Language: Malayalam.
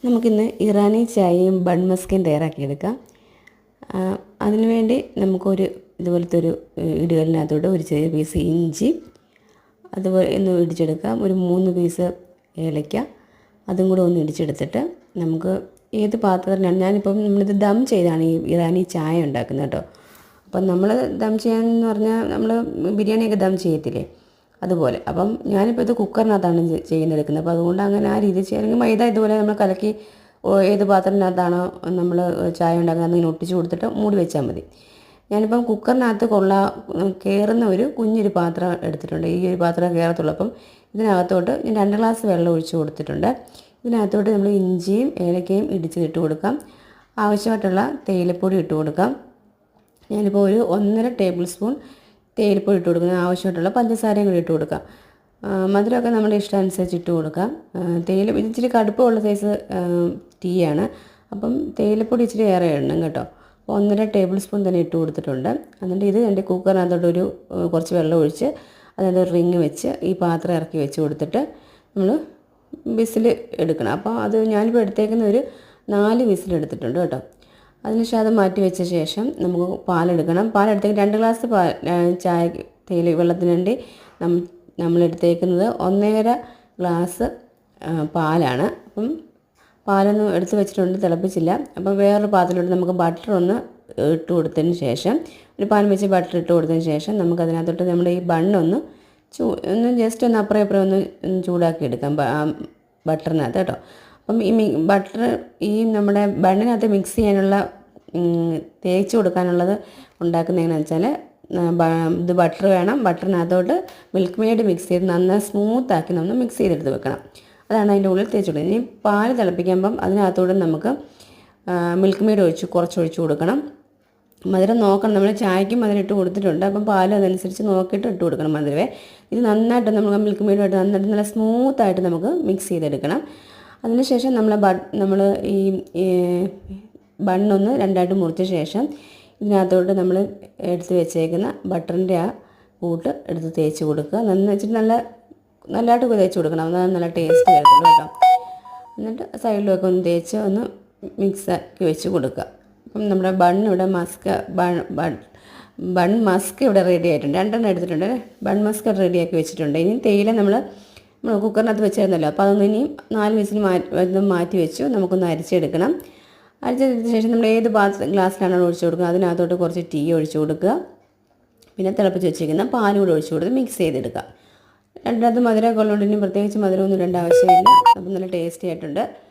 നമുക്കിന്ന് ഇറാനി ചായയും ബൺ മസ്കയും തയ്യാറാക്കിയെടുക്കാം. അതിനുവേണ്ടി നമുക്കൊരു ഇതുപോലത്തെ ഒരു ഇടികലിനകത്തോട്ട് ഒരു ചെറിയ പീസ് ഇഞ്ചി അതുപോലെ ഒന്ന് ഇടിച്ചെടുക്കാം. ഒരു 3 പീസ് ഏലയ്ക്ക അതും കൂടെ ഒന്ന് ഇടിച്ചെടുത്തിട്ട് നമുക്ക് ഏത് പാത്രത്തിലാണ് ഞാനിപ്പം നമ്മളിത് ദം ചെയ്താണ് ഈ ഇറാനി ചായ ഉണ്ടാക്കുന്നത് കേട്ടോ. അപ്പം നമ്മൾ ദം ചെയ്യാമെന്ന് പറഞ്ഞാൽ നമ്മൾ ബിരിയാണിയൊക്കെ ദം ചെയ്യത്തില്ലേ, അതുപോലെ. അപ്പം ഞാനിപ്പോൾ ഇത് കുക്കറിനകത്താണ് ചെയ്യുന്നെടുക്കുന്നത്. അപ്പോൾ അതുകൊണ്ട് അങ്ങനെ ആ രീതിയിൽ ചെയ്യണമെങ്കിൽ മൈദ ഇതുപോലെ നമ്മൾ കലക്കി ഏത് പാത്രത്തിനകത്താണോ നമ്മൾ ചായ ഉണ്ടാക്കുന്നത് അതിങ്ങനെ ഒട്ടിച്ച് കൊടുത്തിട്ട് മൂടി വെച്ചാൽ മതി. ഞാനിപ്പം കുക്കറിനകത്ത് കയറുന്ന ഒരു കുഞ്ഞൊരു പാത്രം എടുത്തിട്ടുണ്ട്. ഈ ഒരു പാത്രം കയറത്തുള്ളൂ. അപ്പം ഇതിനകത്തോട്ട് ഞാൻ 2 ഗ്ലാസ് വെള്ളം ഒഴിച്ച് കൊടുത്തിട്ടുണ്ട്. ഇതിനകത്തോട്ട് നമ്മൾ ഇഞ്ചിയും ഏലക്കയും ഇടിച്ചിട്ട് കൊടുക്കാം. ആവശ്യമായിട്ടുള്ള തേയിലപ്പൊടി ഇട്ട് കൊടുക്കാം. ഞാനിപ്പോൾ ഒരു 1.5 ടേബിൾ സ്പൂൺ തേയിലപ്പൊടി ഇട്ട് കൊടുക്കുന്നത്, ആവശ്യമായിട്ടുള്ള പഞ്ചസാരയും കൂടി ഇട്ട് കൊടുക്കാം. മധുരമൊക്കെ നമ്മുടെ ഇഷ്ടം അനുസരിച്ച് ഇട്ട് കൊടുക്കാം. തേയില ഇച്ചിരി കടുപ്പമുള്ള സൈസ് ടീയാണ്. അപ്പം തേയിലപ്പൊടി ഇച്ചിരി ഏറെ ഇടണം കേട്ടോ. അപ്പോൾ 1.5 ടേബിൾ സ്പൂൺ തന്നെ ഇട്ട് കൊടുത്തിട്ടുണ്ട്. എന്നിട്ട് ഇത് എൻ്റെ കുക്കറിനകത്തോട്ടൊരു കുറച്ച് വെള്ളം ഒഴിച്ച് അതിനകത്ത് ഒരു റിങ് വെച്ച് ഈ പാത്രം ഇറക്കി വെച്ച് കൊടുത്തിട്ട് നമ്മൾ വിസിൽ എടുക്കണം. അപ്പോൾ അത് ഞാനിപ്പോൾ എടുത്തേക്കുന്ന ഒരു 4 വിസിൽ എടുത്തിട്ടുണ്ട് കേട്ടോ. അതിനുശേഷം അത് മാറ്റി വെച്ച ശേഷം നമുക്ക് പാലെടുക്കണം. പാലെടുത്തേക്ക് 2 ഗ്ലാസ് ചായ തേയില വെള്ളത്തിന് വേണ്ടി നമ്മളെടുത്തേക്കുന്നത് 1.5 ഗ്ലാസ് പാലാണ്. അപ്പം പാലൊന്നും എടുത്ത് വെച്ചിട്ടുണ്ട്, തിളപ്പിച്ചില്ല. അപ്പോൾ വേറൊരു പാത്രത്തിലോട്ട് നമുക്ക് ബട്ടർ ഒന്ന് ഇട്ട് കൊടുത്തതിന് ശേഷം, ഒരു പാൻ വെച്ച് ബട്ടർ ഇട്ട് കൊടുത്തതിന് ശേഷം നമുക്കതിനകത്തോട്ട് നമ്മുടെ ഈ ബണ്ണൊന്ന് ഒന്ന് ജസ്റ്റ് ഒന്ന് അപ്പുറം ഇപ്പുറം ഒന്ന് ചൂടാക്കി എടുക്കാം ബട്ടറിനകത്ത് കേട്ടോ. അപ്പം ഈ ബട്ടർ ഈ നമ്മുടെ ബണ്ണിനകത്ത് മിക്സ് ചെയ്യാനുള്ള തേച്ച് കൊടുക്കാനുള്ളത് ഉണ്ടാക്കുന്നത് എങ്ങനെയാണെന്ന് വെച്ചാൽ ഇത് ബട്ടർ വേണം. ബട്ടറിനകത്തോട്ട് മിൽക്ക് മെയ്ഡ് മിക്സ് ചെയ്ത് നന്നായി സ്മൂത്താക്കി നമ്മൾ മിക്സ് ചെയ്തെടുത്ത് വെക്കണം. അതാണ് അതിൻ്റെ ഉള്ളിൽ തേച്ച് കൊടുക്കുന്നത്. ഇനി പാൽ തിളപ്പിക്കുമ്പം അതിനകത്തോട്ട് നമുക്ക് മിൽക്ക് മെയ്ഡ് കുറച്ച് ഒഴിച്ച് കൊടുക്കണം. മധുരം നോക്കണം. നമ്മൾ ചായക്കും മധുരം ഇട്ട് കൊടുത്തിട്ടുണ്ട്. അപ്പം പാലും അതനുസരിച്ച് നോക്കിയിട്ട് ഇട്ട് കൊടുക്കണം മധുരമേ. ഇത് നന്നായിട്ട് നമുക്ക് മിൽക്ക് മെയ്ഡുമായിട്ട് നന്നായിട്ട് നല്ല സ്മൂത്തായിട്ട് നമുക്ക് മിക്സ് ചെയ്തെടുക്കണം. അതിനുശേഷം നമ്മൾ ഈ ബണ്ണൊന്ന് 2ആയിട്ട് മുറിച്ച ശേഷം ഇതിനകത്തോട്ട് നമ്മൾ എടുത്ത് വെച്ചേക്കുന്ന ബട്ടറിൻ്റെ ആ കൂട്ട് എടുത്ത് തേച്ച് കൊടുക്കുക. വെച്ചിട്ട് നല്ലതായിട്ട് തേച്ച് കൊടുക്കണം. അതാണ് നല്ല ടേസ്റ്റ് വരത്തുള്ളൂ കേട്ടോ. എന്നിട്ട് സൈഡിലൊക്കെ ഒന്ന് തേച്ച് ഒന്ന് മിക്സാക്കി വെച്ച് കൊടുക്കുക. അപ്പം നമ്മുടെ ബൺ മസ്ക് ഇവിടെ റെഡി ആയിട്ടുണ്ട്. 2 എടുത്തിട്ടുണ്ട്. ബൺ മസ്ക് റെഡിയാക്കി വെച്ചിട്ടുണ്ട്. ഇനി തേയില നമ്മൾ കുക്കറിനകത്ത് വെച്ചിരുന്നല്ലോ. അപ്പോൾ അതൊന്ന് ഇനി 4 വിസിൽ മാറ്റി വെച്ചു. നമുക്കൊന്ന് അരിച്ചെടുക്കണം. അരിച്ചെടുത്ത ശേഷം നമ്മൾ ഏത് ഗ്ലാസ്സിലാണോ ഒഴിച്ച് കൊടുക്കുക അതിനകത്തോട്ട് കുറച്ച് ടീ ഒഴിച്ച് കൊടുക്കുക. പിന്നെ തിളപ്പിച്ച് വെച്ചിരിക്കുന്ന പാലും കൂടെ ഒഴിച്ച് കൊടുത്ത് മിക്സ് ചെയ്തെടുക്കുക. രണ്ടിനകത്ത് മധുരമൊക്കെ ഉള്ളതുകൊണ്ട് ഇനി പ്രത്യേകിച്ച് മധുരമൊന്നും ഇടേണ്ട ആവശ്യമില്ല. അപ്പം നല്ല ടേസ്റ്റി ആയിട്ടുണ്ട്.